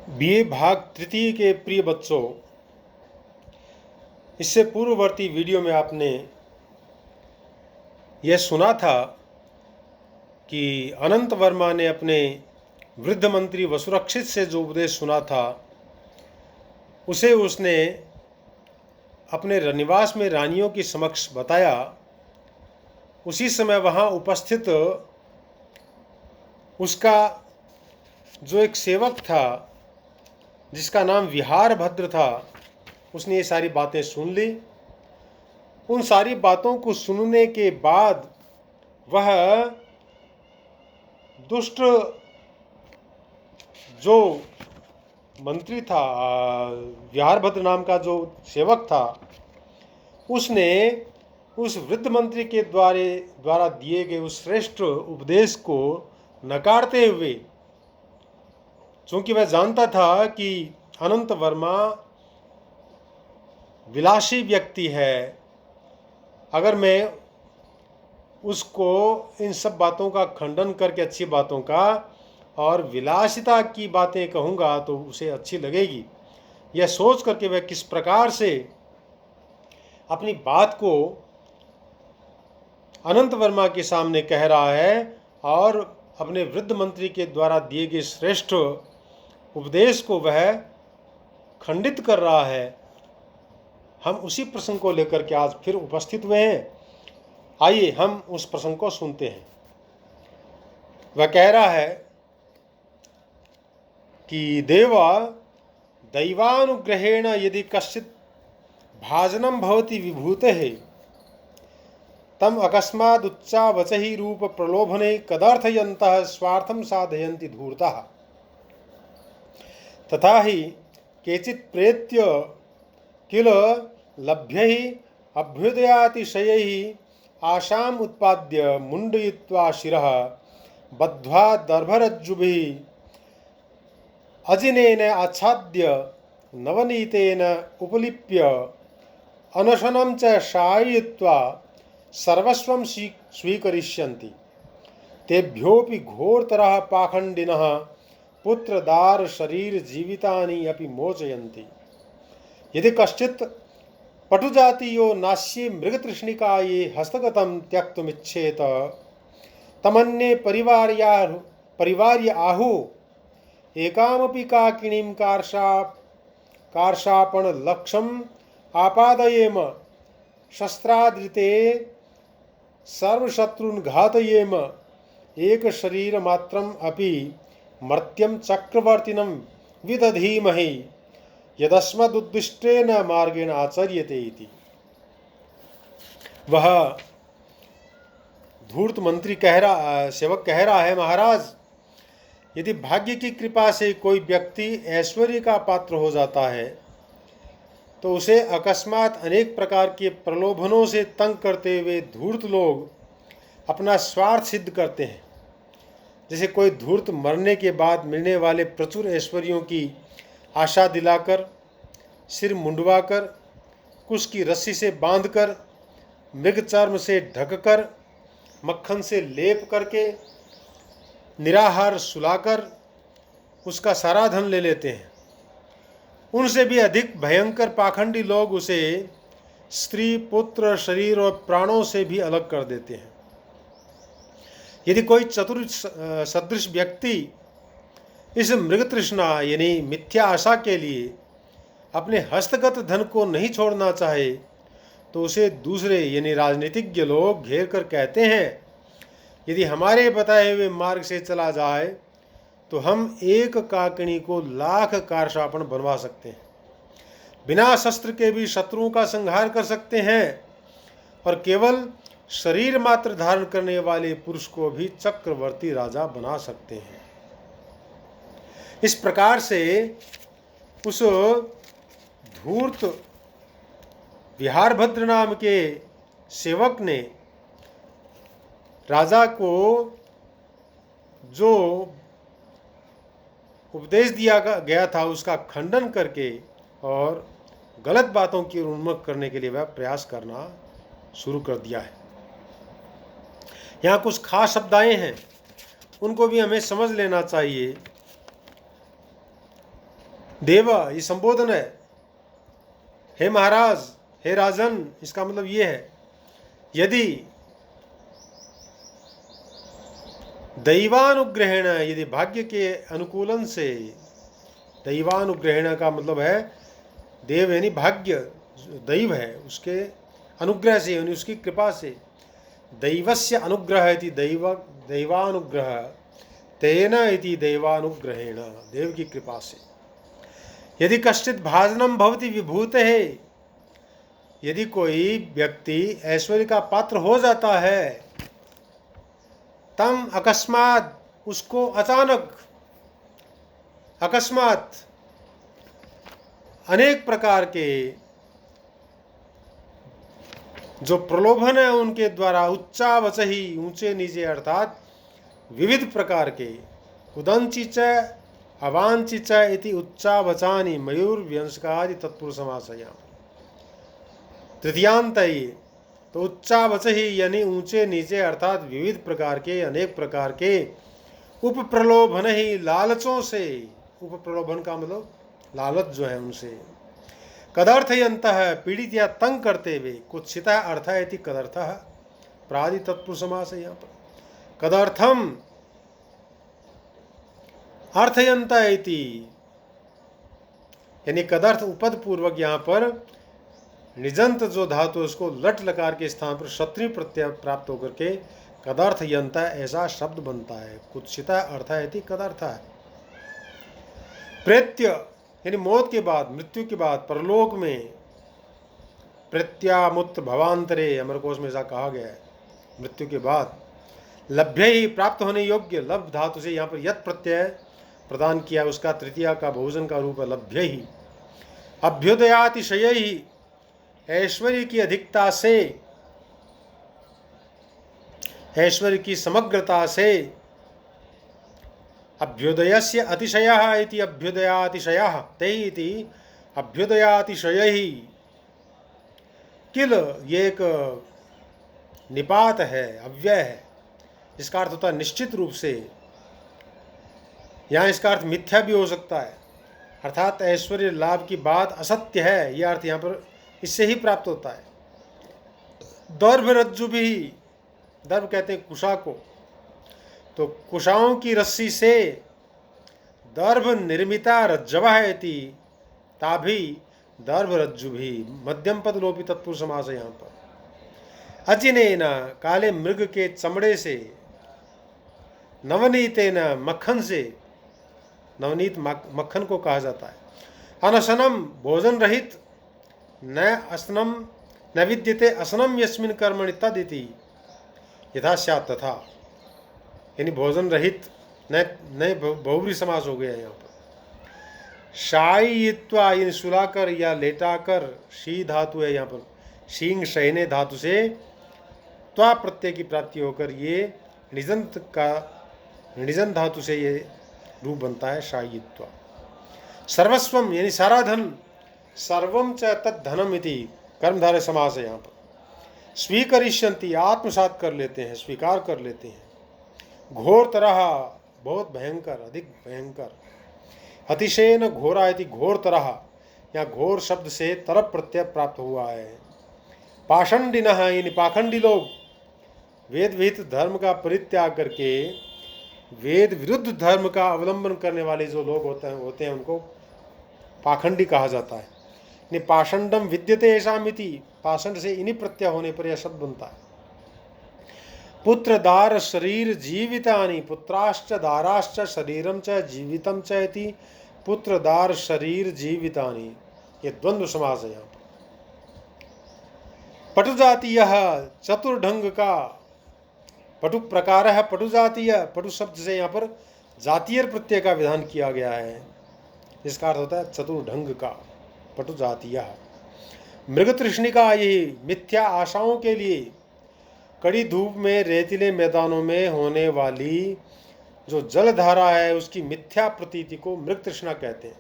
BA भाग तृतीय के प्रिय बच्चों, इससे पूर्ववर्ती वीडियो में आपने यह सुना था कि अनंत वर्मा ने अपने वृद्ध मंत्री वसुरक्षित से जो उपदेश सुना था उसे उसने अपने निवास में रानियों के समक्ष बताया। उसी समय वहाँ उपस्थित उसका जो एक सेवक था जिसका नाम विहार भद्र था, उसने ये सारी बातें सुन ली। उन सारी बातों को सुनने के बाद वह दुष्ट जो मंत्री था, विहारभद्र नाम का जो सेवक था, उसने उस वृद्ध मंत्री के द्वारा दिए गए उस श्रेष्ठ उपदेश को नकारते हुए, चूंकि वह जानता था कि अनंत वर्मा विलासी व्यक्ति है, अगर मैं उसको इन सब बातों का खंडन करके अच्छी बातों का और विलासिता की बातें कहूँगा तो उसे अच्छी लगेगी, यह सोच करके वह किस प्रकार से अपनी बात को अनंत वर्मा के सामने कह रहा है और अपने वृद्ध मंत्री के द्वारा दिए गए श्रेष्ठ उपदेश को वह खंडित कर रहा है। हम उसी प्रसंग को लेकर के आज फिर उपस्थित हुए हैं। आइए हम उस प्रसंग को सुनते हैं। वह कह रहा है कि दैवानुग्रहेण यदि कश्चित् भाजनम भवति विभूतेः तम अकस्मादुच्चावचहि रूप प्रलोभने कदर्थयन्तः स्वार्थं साधयन्ति धूर्ताः तथा हि केचित् प्रेत्य किल लभ्यैः अभ्युदयातिशयैः आशाम् उत्पाद्य मुण्डयित्वा शिरः बद्ध्वा दर्भरज्जुभिः अजिनेन आच्छाद्य नवनीतेन उपलिप्य अनशनं च शाययित्वा सर्वस्वं स्वीकरिष्यन्ति। तेभ्योऽपि घोरतरः पाखण्डिनः पुत्रदार शरीर जीवितानि अपि मोचयन्ति। यदि कश्चित् पटुजातीयो नास्ये मृगतृष्णिकाये हस्तगतं त्यक्तुमिच्छेत तमन्ये परिवार्य आहुः एकामपि काकिनीं कार्षापणलक्षम् आपादयेम शस्त्रादृते सर्वशत्रून् घातयेम एक शरीरमात्रम् अपि मर्त्यं चक्रवर्तिनं विदधीमहि यदस्मदुद्दिष्टेन मार्गेण आचर्यते इति। वह धूर्त मंत्री सेवक कह रहा है, महाराज, यदि भाग्य की कृपा से कोई व्यक्ति ऐश्वर्य का पात्र हो जाता है तो उसे अकस्मात अनेक प्रकार के प्रलोभनों से तंग करते हुए धूर्त लोग अपना स्वार्थ सिद्ध करते हैं। जैसे कोई धूर्त मरने के बाद मिलने वाले प्रचुर ऐश्वर्यों की आशा दिलाकर, सिर मुंडवाकर, कुश की रस्सी से बांधकर, मृग चर्म से ढककर, मक्खन से लेप करके, निराहार सुलाकर उसका सारा धन ले लेते हैं। उनसे भी अधिक भयंकर पाखंडी लोग उसे स्त्री, पुत्र, शरीर और प्राणों से भी अलग कर देते हैं। यदि कोई चतुर सदृश व्यक्ति इस मृगतृष्णा यानी मिथ्या आशा के लिए अपने हस्तगत धन को नहीं छोड़ना चाहे तो उसे दूसरे यानी राजनीतिज्ञ लोग घेर कर कहते हैं, यदि हमारे बताए हुए मार्ग से चला जाए तो हम एक काकिनी को लाख कारशापण बनवा सकते हैं, बिना शस्त्र के भी शत्रुओं का संहार कर सकते हैं और केवल शरीर मात्र धारण करने वाले पुरुष को भी चक्रवर्ती राजा बना सकते हैं। इस प्रकार से उस धूर्त विहारभद्र नाम के सेवक ने राजा को जो उपदेश दिया गया था उसका खंडन करके और गलत बातों की उन्मुख करने के लिए वह प्रयास करना शुरू कर दिया है। यहाँ कुछ खास शब्दाएं हैं, उनको भी हमें समझ लेना चाहिए। देव ये संबोधन है, हे महाराज, हे राजन। इसका मतलब ये है, यदि दैवानुग्रहेण, यदि भाग्य के अनुकूलन से, दैवानुग्रहेण का मतलब है देव यानी भाग्य, दैव है, उसके अनुग्रह से यानी उसकी कृपा से, दैवस्य अनुग्रह इति दैवानुग्रह, तेन इति दैवानुग्रहेण, देव की कृपा से। यदि कश्चित् भाजनम भवति विभूतेः, यदि कोई व्यक्ति ऐश्वर्य का पात्र हो जाता है, तम अकस्मात, उसको अचानक, अकस्मात अनेक प्रकार के जो प्रलोभन है उनके द्वारा, उच्चावच ही, ऊंचे नीचे अर्थात विविध प्रकार के, उदंचिच अवांचिच इति उच्चावचानि मयूर व्यंशकादि तत्पुरुष समासया। तृतीयांत है ये, तो उच्चावच ही यानी ऊंचे नीचे अर्थात विविध प्रकार के, अनेक प्रकार के उपप्रलोभन ही, लालचों से, उपप्रलोभन का मतलब लालच जो है उनसे, कदर्थयंत है, पीड़ित या तंग करते हुए, कुत्सिता अर्थ है इति कदर्थः, प्रादि तत्पुरुष समास है यहाँ पर। कदर्थम अर्थयंत इति यानी कदर्थ उपद पूर्वक यहाँ पर निजंत जो धातु उसको लट लकार के स्थान पर क्षत्रिय प्रत्यय प्राप्त होकर के कदर्थ यंता ऐसा शब्द बनता है। कुत्सिता अर्थ है इति कदर्थ है। प्रेत्य यानी मौत के बाद, मृत्यु के बाद, परलोक में, प्रत्यामुत्र भवांतरे, अमरकोश में ऐसा कहा गया है, मृत्यु के बाद लभ्य ही, प्राप्त होने योग्य, लभ धातु से यहाँ पर यत प्रत्यय प्रदान किया, उसका तृतीया का बहुवचन का रूप है लभ्य ही। अभ्युदयातिशय ही, ऐश्वर्य की अधिकता से, ऐश्वर्य की समग्रता से, अभ्युदयस्य अतिशयः इति अभ्युदयातिशयः, ते इति अभ्युदयातिशय ही। किल ये एक निपात है, अव्यय है, इसका अर्थ होता है निश्चित रूप से। यहाँ इसका अर्थ मिथ्या भी हो सकता है, अर्थात ऐश्वर्य लाभ की बात असत्य है, यह अर्थ यहाँ पर इससे ही प्राप्त होता है। दर्भ रज्जु भी, दर्भ कहते हैं कुशा को, तो कुशाओं की रस्सी से दर्भ निर्मिता रज्जवः इति, ताभी दर्भ रज्जु भी, मध्यम पद लोपी तत्पुरुष समास है यहाँ पर। अजिनेन, काले मृग के चमड़े से, नवनीतेन, मक्खन से, नवनीत मक्खन को कहा जाता है। अनशनम, भोजन रहित, न असनम न विद्यते असनम यस्मिन कर्मणि तदिति यथा स्यात् तथा, यानी भोजन रहित, नए बहुव्रीहि समास हो गया यहाँ पर। शायित्वा यानी सुलाकर या लेटाकर, शी धातु है यहाँ पर, शींग शयने धातु से त्वा प्रत्यय की प्राप्ति होकर ये निजंत का, निजन धातु से ये रूप बनता है शायित्वा। सर्वस्वम यानी सारा धन, सर्वम च तद्धनम इति कर्मधारय समास है यहाँ पर। स्वीकरिष्यन्ति, आत्मसात कर लेते हैं, स्वीकार कर लेते हैं। घोर तरह, बहुत भयंकर, अधिक भयंकर। अतिशयन घोरा इति घोर तरह, यहाँ घोर शब्द से तरफ प्रत्यय प्राप्त हुआ है। पाषंडिनः यानी पाखंडी लोग, वेद विहित धर्म का परित्याग करके वेद विरुद्ध धर्म का अवलंबन करने वाले जो लोग होते हैं उनको पाखंडी कहा जाता है। यानी पाषंडम विद्यते ऐसामिति, पाषंड से इन्हीं प्रत्यय होने पर यह शब्द बनता है। पुत्र दार शरीर जीवितानि, पुत्राश्च दाराश्च शरीरम च जीवितम च इति पुत्र दार शरीर जीवितानि, ये द्वंद्व समास है यहाँ पर। पटु जातीय, चतुर्ढंग का, पटु प्रकार है पटु जातीय, पटु शब्द से यहाँ पर जातीय प्रत्यय का विधान किया गया है, इसका अर्थ होता है चतुर्ढंग का, पटु जातीय। मृग तृष्णिका, यही मिथ्या आशाओं के लिए कड़ी धूप में, रेतीले मैदानों में होने वाली जो जलधारा है उसकी मिथ्या प्रतीति को मृग तृष्णा कहते हैं।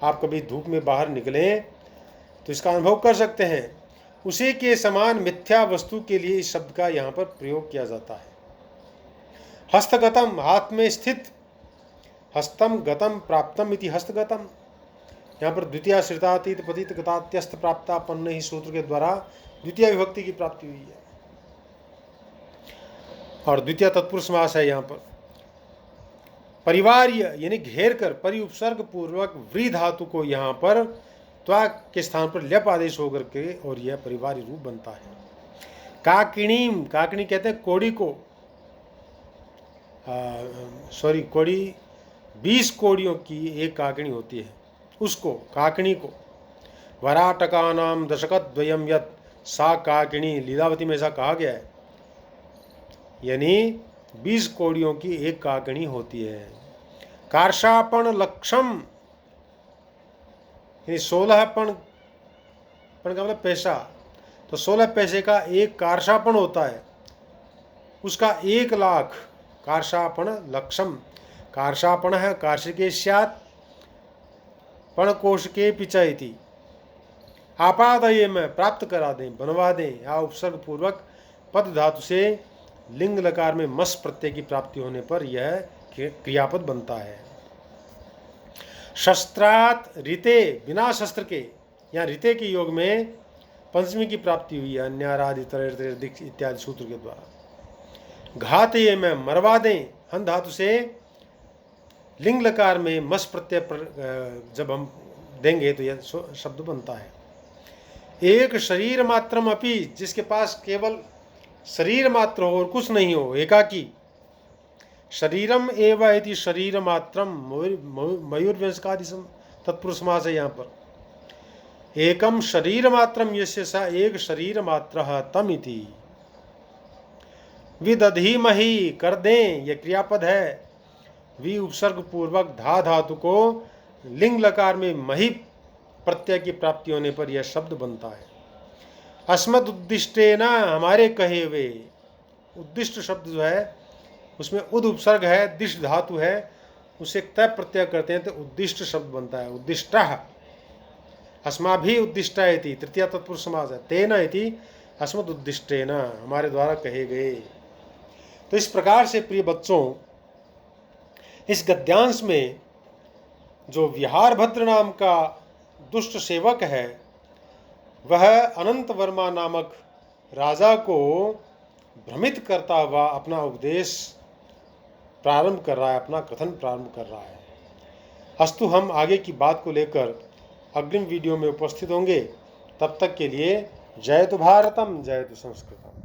आप कभी धूप में बाहर निकलें तो इसका अनुभव कर सकते हैं, उसी के समान मिथ्या वस्तु के लिए इस शब्द का यहाँ पर प्रयोग किया जाता है। हस्तगतम, हाथ में स्थित, हस्तम गतम प्राप्तम इति हस्तगतम। यहाँ पर द्वितीय श्रितातीत पतित गतात्यस्त प्राप्तापन्न ही सूत्र के द्वारा द्वितीय विभक्ति की प्राप्ति हुई है और द्वितीय तत्पुरुष समास है। यहाँ पर परिवार्य यानी घेर कर परि उपसर्ग पूर्वक व्री धातु को यहाँ पर त्वा के स्थान पर ल्यप आदेश होकर के और यह परिवार्य रूप बनता है। काकिणीम, काकिणी कहते हैं कोड़ी को, कोड़ी 20 कोड़ियों की एक काकिणी होती है, उसको काकिणी को। वराटकानाम दशकद्वयम यत् सा काकिणी, लीलावती में ऐसा कहा गया है, यानी 20 कोड़ियों की एक काकिणी होती है। कार्षापण लक्षम, यानी 16 पण का मतलब पैसा, तो 16 पैसे का एक कार्षापण होता है, उसका 1 लाख। कार्षापण लक्षम, कार्षापण है कार्षिके स्यात् पण कोश के पिचायती, आपादये में प्राप्त करा दें, बनवा दें, या उपसर्ग पूर्वक पद धातु से लिंग लकार में मस प्रत्यय की प्राप्ति होने पर यह क्रियापद बनता है। शस्त्रात रिते, बिना शस्त्र के, यहाँ रिते के योग में पंचमी की प्राप्ति हुई है अन्यारादि इत्यादि सूत्र के द्वारा। घात ये में मरवा दें, हन धातु से लिंग लकार में मस प्रत्यय जब हम देंगे तो यह शब्द बनता है। एक शरीर मात्रम अपि, जिसके पास केवल शरीर मात्र हो और कुछ नहीं हो, एकाकी। शरीरम एव इति शरीर मात्रम, मयूरव्यंजकादिशम तत्पुरुष समास है। यहाँ पर एकम शरीर मात्रम यस्य स एक शरीर मात्रः तम इति। विदधीमहि, कर दें, यह क्रियापद है। वि उपसर्ग पूर्वक धा धातु को लिंग लकार में मही प्रत्यय की प्राप्ति होने पर यह शब्द बनता है। अस्मद उद्दिष्टे न, हमारे कहे हुए। उद्दिष्ट शब्द जो है उसमें उद उपसर्ग है, दिष्ट धातु है, उसे तय प्रत्यय करते हैं तो उद्दिष्ट शब्द बनता है। उद्दिष्टः, अस्माभि उद्दिष्टा इति तृतीय तत्पुरुष समास है। तेन इति अस्मद उद्दिष्टेन, हमारे द्वारा कहे गए। तो इस प्रकार से प्रिय बच्चों, इस गद्यांश में जो विहारभद्र नाम का दुष्ट सेवक है वह अनंत वर्मा नामक राजा को भ्रमित करता हुआ अपना उपदेश प्रारंभ कर रहा है, अपना कथन प्रारंभ कर रहा है। अस्तु, हम आगे की बात को लेकर अग्रिम वीडियो में उपस्थित होंगे। तब तक के लिए जय तो भारतम, जय तो संस्कृतम।